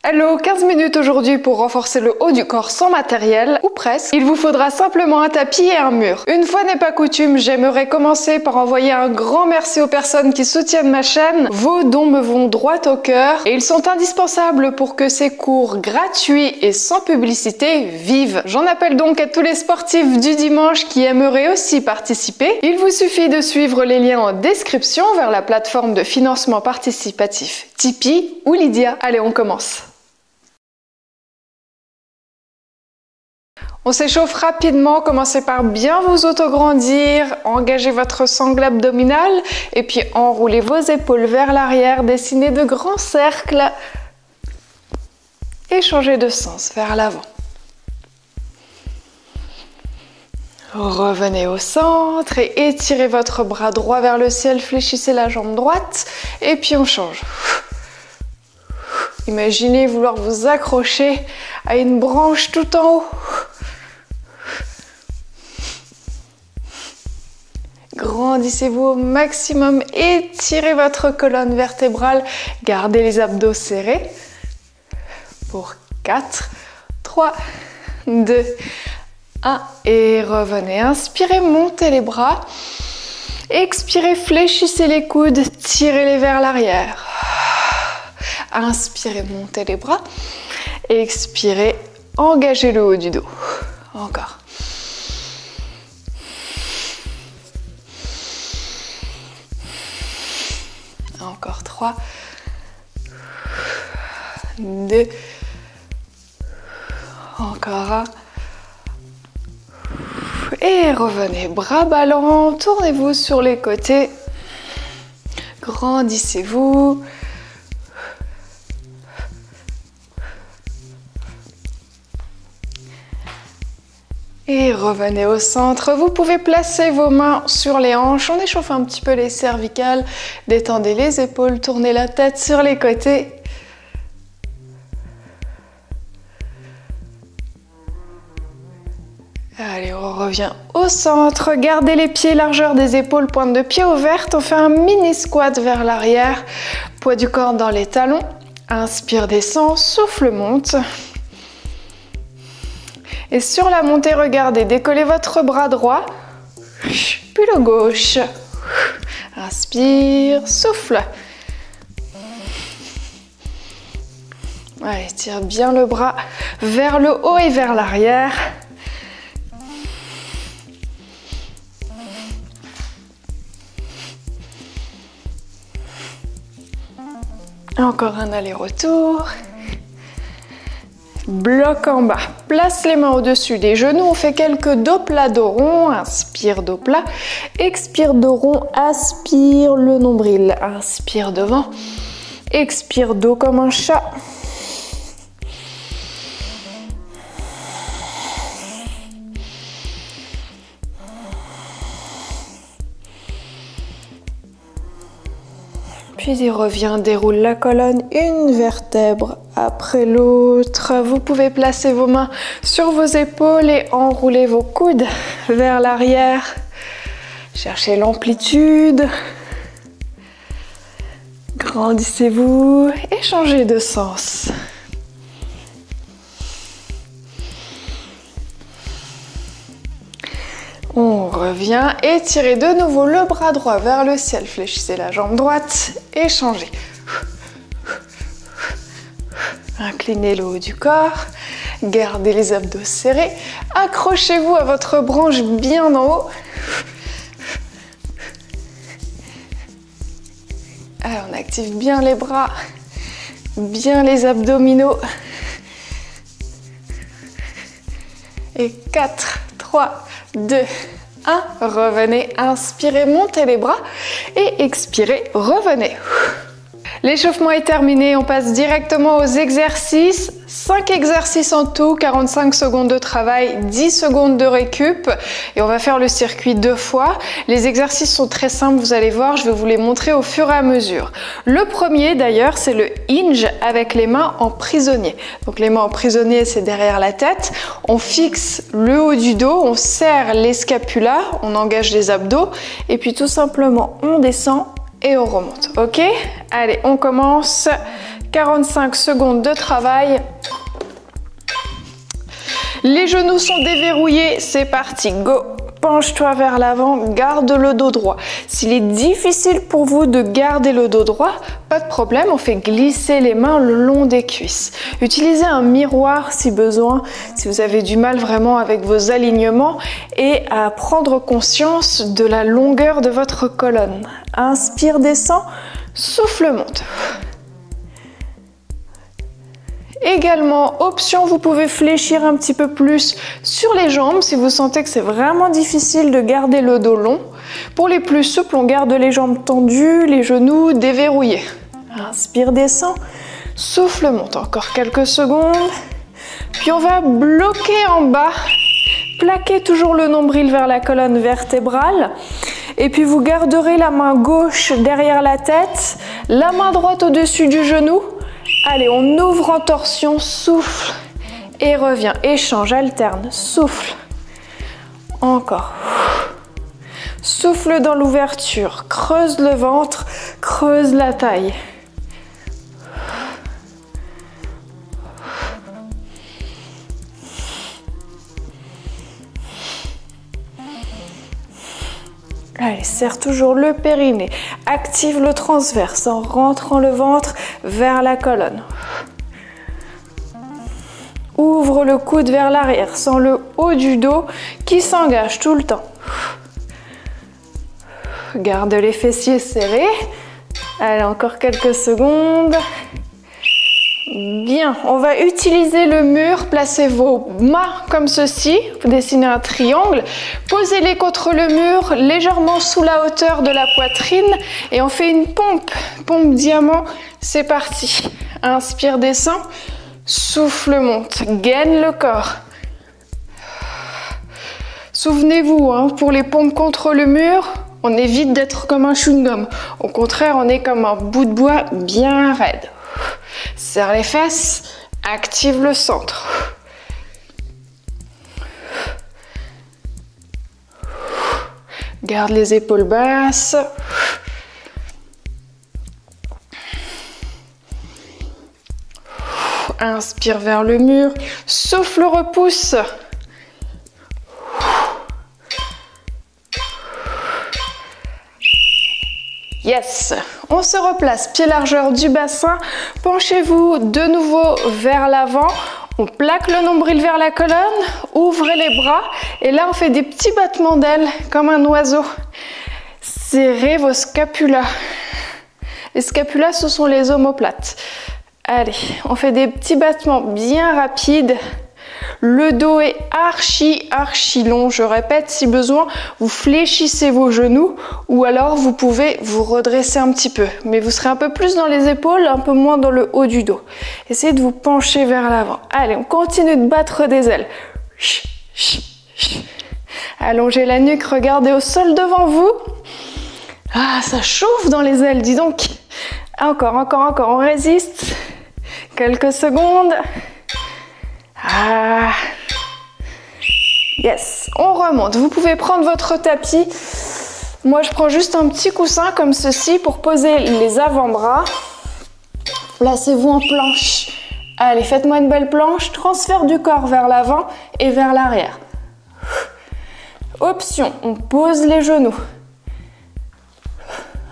Hello, 15 minutes aujourd'hui pour renforcer le haut du corps sans matériel, ou presque. Il vous faudra simplement un tapis et un mur. Une fois n'est pas coutume, j'aimerais commencer par envoyer un grand merci aux personnes qui soutiennent ma chaîne. Vos dons me vont droit au cœur et ils sont indispensables pour que ces cours gratuits et sans publicité vivent. J'en appelle donc à tous les sportifs du dimanche qui aimeraient aussi participer. Il vous suffit de suivre les liens en description vers la plateforme de financement participatif Tipeee ou Lydia. Allez, on commence. On s'échauffe rapidement, commencez par bien vous autograndir, engagez votre sangle abdominale et puis enroulez vos épaules vers l'arrière, dessinez de grands cercles et changez de sens vers l'avant. Revenez au centre et étirez votre bras droit vers le ciel, fléchissez la jambe droite et puis on change. Imaginez vouloir vous accrocher à une branche tout en haut. Grandissez-vous au maximum, étirez votre colonne vertébrale, gardez les abdos serrés. Pour 4, 3, 2, 1 et revenez. Inspirez, montez les bras. Expirez, fléchissez les coudes, tirez-les vers l'arrière. Inspirez, montez les bras. Expirez, engagez le haut du dos. Encore. Encore 3, 2, encore 1. Et revenez, bras ballants, tournez-vous sur les côtés. Grandissez-vous. Et revenez au centre. Vous pouvez placer vos mains sur les hanches. On échauffe un petit peu les cervicales. Détendez les épaules. Tournez la tête sur les côtés. Allez, on revient au centre. Gardez les pieds, largeur des épaules, pointe de pied ouverte. On fait un mini squat vers l'arrière. Poids du corps dans les talons. Inspire, descend. Souffle, monte. Et sur la montée, regardez, décollez votre bras droit, puis le gauche. Inspire, souffle. Allez, tire bien le bras vers le haut et vers l'arrière. Encore un aller-retour. Bloc en bas, place les mains au-dessus des genoux, on fait quelques dos plats, dos rond, inspire dos plat, expire dos rond, aspire le nombril, inspire devant, expire dos comme un chat. Puis il revient, déroule la colonne, une vertèbre après l'autre. Vous pouvez placer vos mains sur vos épaules et enrouler vos coudes vers l'arrière. Cherchez l'amplitude. Grandissez-vous et changez de sens. On revient, étirez de nouveau le bras droit vers le ciel, fléchissez la jambe droite et changez. Inclinez le haut du corps, gardez les abdos serrés, accrochez-vous à votre branche bien en haut. Allez, on active bien les bras, bien les abdominaux. Et 4, 3, 2, 1, revenez, inspirez, montez les bras et expirez, revenez. L'échauffement est terminé, on passe directement aux exercices. 5 exercices en tout, 45 secondes de travail, 10 secondes de récup et on va faire le circuit 2 fois. Les exercices sont très simples, vous allez voir, je vais vous les montrer au fur et à mesure. Le premier d'ailleurs, c'est le hinge avec les mains en prisonnier. Donc les mains en prisonnier, c'est derrière la tête. On fixe le haut du dos, on serre les scapulas, on engage les abdos et puis tout simplement on descend et on remonte. Ok? Allez, on commence. 45 secondes de travail. Les genoux sont déverrouillés, c'est parti, go! Penche-toi vers l'avant, garde le dos droit. S'il est difficile pour vous de garder le dos droit, pas de problème, on fait glisser les mains le long des cuisses. Utilisez un miroir si besoin, si vous avez du mal vraiment avec vos alignements, et à prendre conscience de la longueur de votre colonne. Inspire, descend, souffle, monte. Également, option, vous pouvez fléchir un petit peu plus sur les jambes si vous sentez que c'est vraiment difficile de garder le dos long. Pour les plus souples, on garde les jambes tendues, les genoux déverrouillés. Inspire, descend, souffle, monte. Encore quelques secondes. Puis on va bloquer en bas, plaquer toujours le nombril vers la colonne vertébrale. Et puis vous garderez la main gauche derrière la tête, la main droite au-dessus du genou. Allez, on ouvre en torsion, souffle et revient. Échange, alterne, souffle. Encore. Souffle dans l'ouverture, creuse le ventre, creuse la taille. Allez, serre toujours le périnée. Active le transverse en rentrant le ventre vers la colonne. Ouvre le coude vers l'arrière, sans le haut du dos qui s'engage tout le temps. Garde les fessiers serrés. Allez, encore quelques secondes. Bien, on va utiliser le mur. Placez vos mains comme ceci. Vous dessinez un triangle. Posez-les contre le mur, légèrement sous la hauteur de la poitrine. Et on fait une pompe. Pompe diamant. C'est parti. Inspire, descend. Souffle, monte. Gaine le corps. Souvenez-vous, pour les pompes contre le mur, on évite d'être comme un chewing-gum. Au contraire, on est comme un bout de bois bien raide. Serre les fesses, active le centre. Garde les épaules basses. Inspire vers le mur, souffle, repousse. Yes, on se replace, pied largeur du bassin, penchez-vous de nouveau vers l'avant, on plaque le nombril vers la colonne, ouvrez les bras et là on fait des petits battements d'ailes comme un oiseau. Serrez vos scapulas. Les scapulas, ce sont les omoplates. Allez, on fait des petits battements bien rapides. Le dos est archi long, je répète, si besoin, vous fléchissez vos genoux ou alors vous pouvez vous redresser un petit peu. Mais vous serez un peu plus dans les épaules, un peu moins dans le haut du dos. Essayez de vous pencher vers l'avant. Allez, on continue de battre des ailes. Allongez la nuque, regardez au sol devant vous. Ah, ça chauffe dans les ailes, dis donc. Encore, on résiste. Quelques secondes. Ah. Yes, on remonte. Vous pouvez prendre votre tapis. Moi, je prends juste un petit coussin comme ceci pour poser les avant-bras. Placez-vous en planche. Allez, faites-moi une belle planche. Transfert du corps vers l'avant et vers l'arrière. Option, on pose les genoux.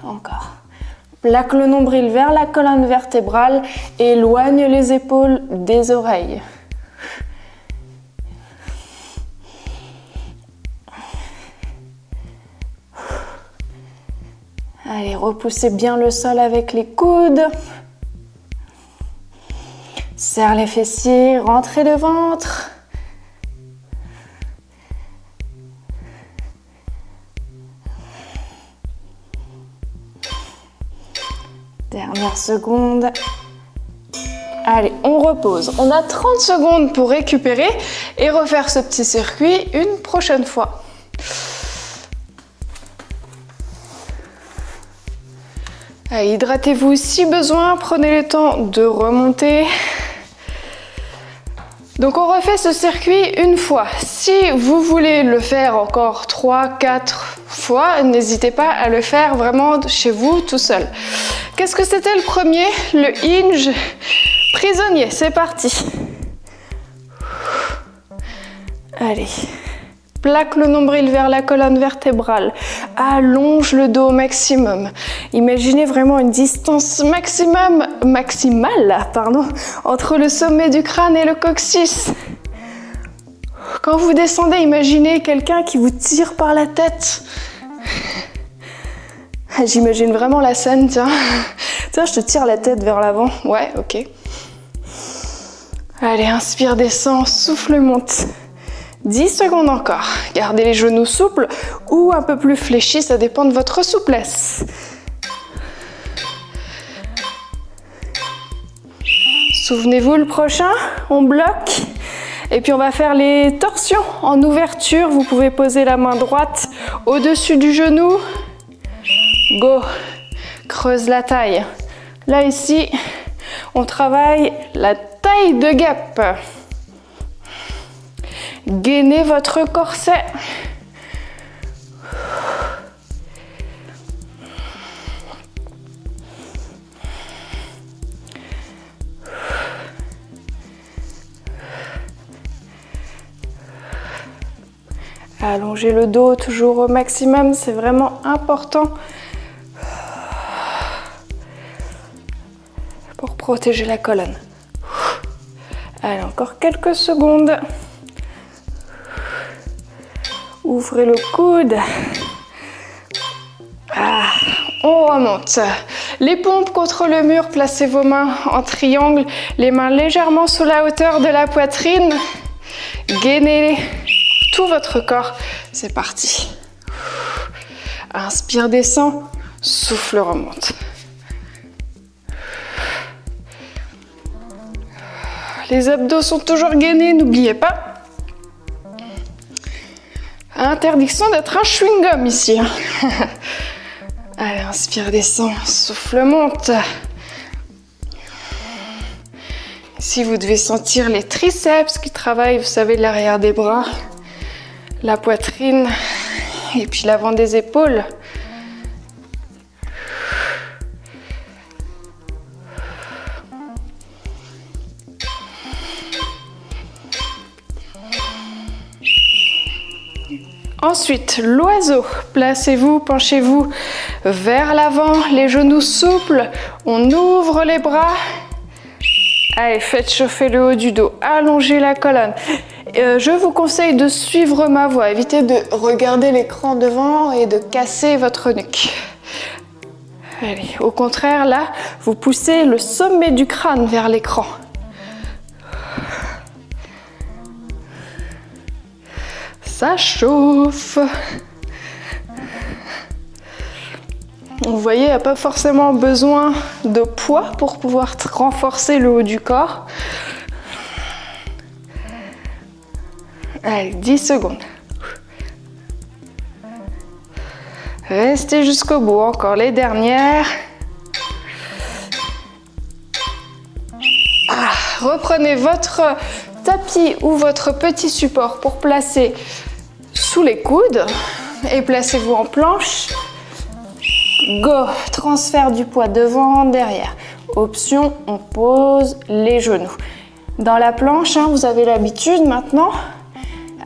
Encore. Plaque le nombril vers la colonne vertébrale. Éloigne les épaules des oreilles. Allez, repoussez bien le sol avec les coudes. Serre les fessiers, rentrez le ventre. Dernière seconde. Allez, on repose. On a 30 secondes pour récupérer et refaire ce petit circuit une prochaine fois. Allez, hydratez-vous si besoin, prenez le temps de remonter. Donc on refait ce circuit une fois. Si vous voulez le faire encore 3, 4, fois, n'hésitez pas à le faire vraiment chez vous tout seul. Qu'est-ce que c'était le premier? Le hinge prisonnier, c'est parti. Allez, plaque le nombril vers la colonne vertébrale, allonge le dos au maximum. Imaginez vraiment une distance maximale entre le sommet du crâne et le coccyx. Quand vous descendez, imaginez quelqu'un qui vous tire par la tête. J'imagine vraiment la scène, tiens. Tiens, je te tire la tête vers l'avant. Ouais, ok. Allez, inspire, descend, souffle, monte. 10 secondes encore. Gardez les genoux souples ou un peu plus fléchis, ça dépend de votre souplesse. Souvenez-vous, le prochain, on bloque. Et puis on va faire les torsions en ouverture. Vous pouvez poser la main droite au-dessus du genou. Go. Creuse la taille. Là, ici, on travaille la taille de guêpe. Gainez votre corset. Allongez le dos toujours au maximum, c'est vraiment important pour protéger la colonne. Allez, encore quelques secondes. Ouvrez le coude. On remonte. Les pompes contre le mur, placez vos mains en triangle, les mains légèrement sous la hauteur de la poitrine. Gainez tout votre corps, c'est parti. Inspire, descend, souffle, remonte. Les abdos sont toujours gainés, n'oubliez pas. Interdiction d'être un chewing-gum ici. Allez, inspire, descend, souffle, monte. Ici, vous devez sentir les triceps qui travaillent, vous savez, l'arrière des bras. La poitrine et puis l'avant des épaules. Ensuite, l'oiseau. Placez-vous, penchez-vous vers l'avant, les genoux souples. On ouvre les bras. Allez, faites chauffer le haut du dos, allongez la colonne. Je vous conseille de suivre ma voix, évitez de regarder l'écran devant et de casser votre nuque. Allez, au contraire, là, vous poussez le sommet du crâne vers l'écran. Ça chauffe. Vous voyez, il n'y a pas forcément besoin de poids pour pouvoir renforcer le haut du corps. Allez, 10 secondes. Restez jusqu'au bout, encore les dernières. Reprenez votre tapis ou votre petit support pour placer sous les coudes et placez-vous en planche. Go, transfert du poids devant, derrière. Option, on pose les genoux. Dans la planche, vous avez l'habitude maintenant,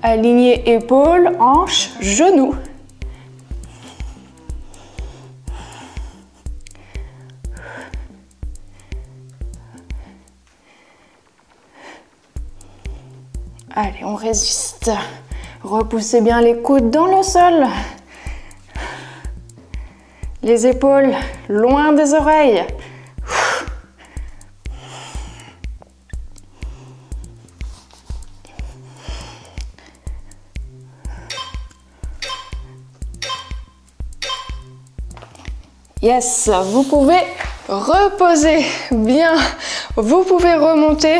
aligner épaules, hanches, genoux. Allez, on résiste. Repoussez bien les coudes dans le sol. Les épaules loin des oreilles. Yes, vous pouvez reposer bien, vous pouvez remonter,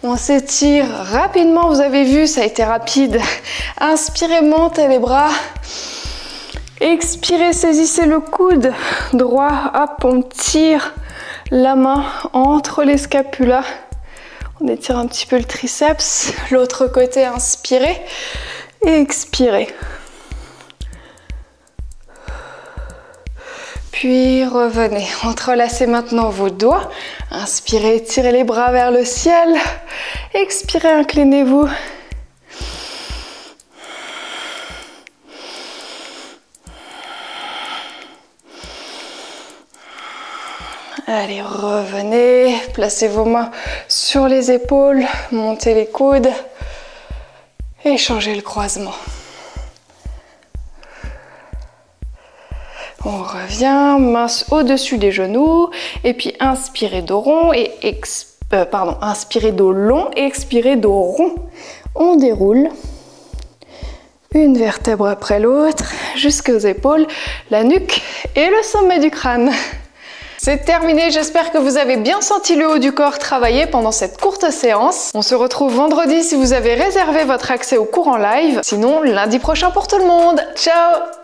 on s'étire rapidement, vous avez vu, ça a été rapide. Inspirez, montez les bras. Expirez, saisissez le coude droit, hop, on tire la main entre les scapulas. On étire un petit peu le triceps. L'autre côté, inspirez et expirez. puis revenez. Entrelacez maintenant vos doigts. Inspirez, tirez les bras vers le ciel. Expirez, inclinez-vous. Allez, revenez, placez vos mains sur les épaules, montez les coudes et changez le croisement. On revient, mains au-dessus des genoux et puis inspirez dos rond et inspirez dos long et expirez dos rond. On déroule une vertèbre après l'autre jusqu'aux épaules, la nuque et le sommet du crâne. C'est terminé, j'espère que vous avez bien senti le haut du corps travailler pendant cette courte séance. On se retrouve vendredi si vous avez réservé votre accès au cours en live. Sinon, lundi prochain pour tout le monde. Ciao!